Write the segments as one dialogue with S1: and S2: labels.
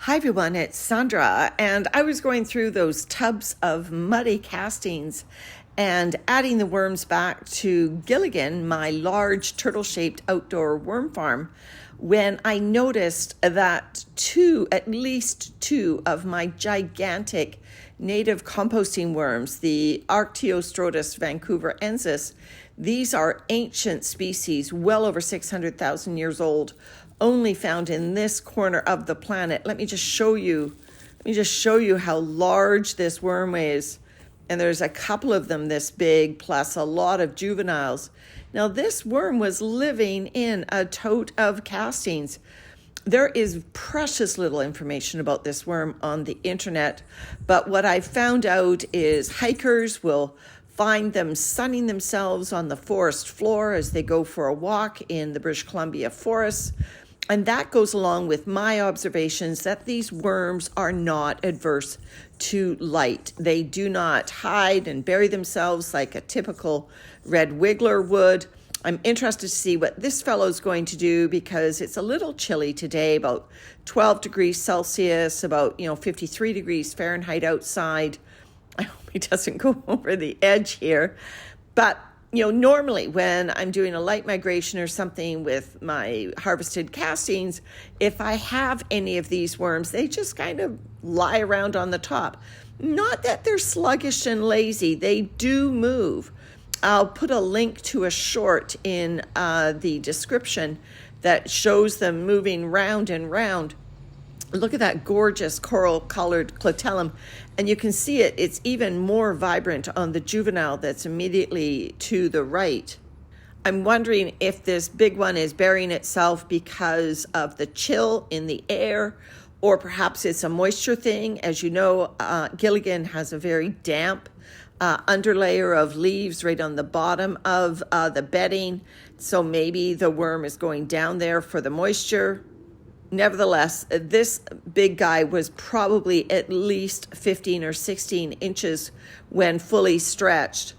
S1: Hi everyone, it's Sandra, and I was going through those tubs of muddy castings and adding the worms back to Gilligan, my large turtle-shaped outdoor worm farm, when I noticed that at least two of my gigantic native composting worms, the Arctiostrotus vancouverensis, these are ancient species, well over 600,000 years old, only found in this corner of the planet. Let me just show you how large this worm is. And there's a couple of them this big, plus a lot of juveniles. Now, this worm was living in a tote of castings. There is precious little information about this worm on the internet, but what I found out is hikers will find them sunning themselves on the forest floor as they go for a walk in the British Columbia forests. And that goes along with my observations that these worms are not adverse to light. They do not hide and bury themselves like a typical red wiggler would. I'm interested to see what this fellow's going to do because it's a little chilly today, about 12 degrees Celsius, about 53 degrees Fahrenheit outside. I hope he doesn't go over the edge here. But normally when I'm doing a light migration or something with my harvested castings, if I have any of these worms, they just kind of lie around on the top. Not that they're sluggish and lazy. They do move. I'll put a link to a short in the description that shows them moving round and round. Look at that gorgeous coral-colored clitellum, and you can see it's even more vibrant on the juvenile that's immediately to the right. I'm wondering if this big one is burying itself because of the chill in the air, or perhaps it's a moisture thing. As you know, Gilligan has a very damp underlayer of leaves right on the bottom of the bedding, so maybe the worm is going down there for the moisture. Nevertheless, this big guy was probably at least 15 or 16 inches when fully stretched.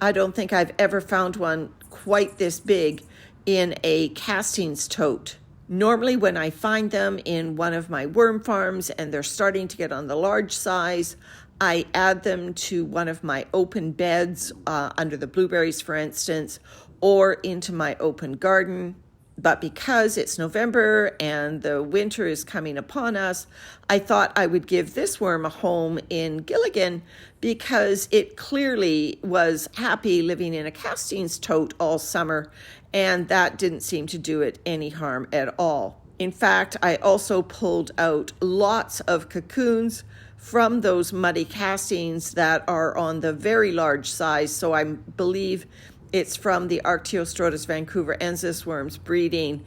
S1: I don't think I've ever found one quite this big in a castings tote. Normally when I find them in one of my worm farms and they're starting to get on the large size, I add them to one of my open beds under the blueberries, for instance, or into my open garden. But because it's November and the winter is coming upon us, I thought I would give this worm a home in Gilligan because it clearly was happy living in a castings tote all summer, and that didn't seem to do it any harm at all. In fact, I also pulled out lots of cocoons from those muddy castings that are on the very large size, so I believe it's from the Arctiostrotus vancouverensis worms breeding.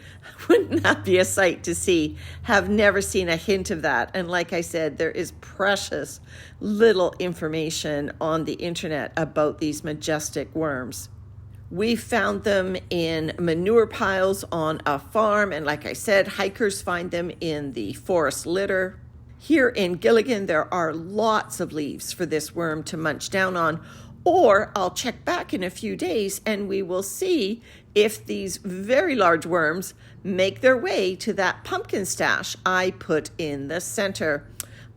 S1: Wouldn't that be a sight to see? Have never seen a hint of that. And like I said, there is precious little information on the internet about these majestic worms. We found them in manure piles on a farm. And like I said, hikers find them in the forest litter. Here in Gilligan, there are lots of leaves for this worm to munch down on. Or I'll check back in a few days and we will see if these very large worms make their way to that pumpkin stash I put in the center.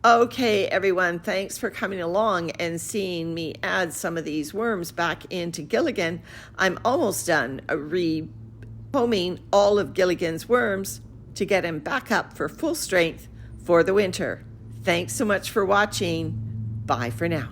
S1: Okay, everyone, thanks for coming along and seeing me add some of these worms back into Gilligan. I'm almost done re-homing all of Gilligan's worms to get him back up for full strength for the winter. Thanks so much for watching. Bye for now.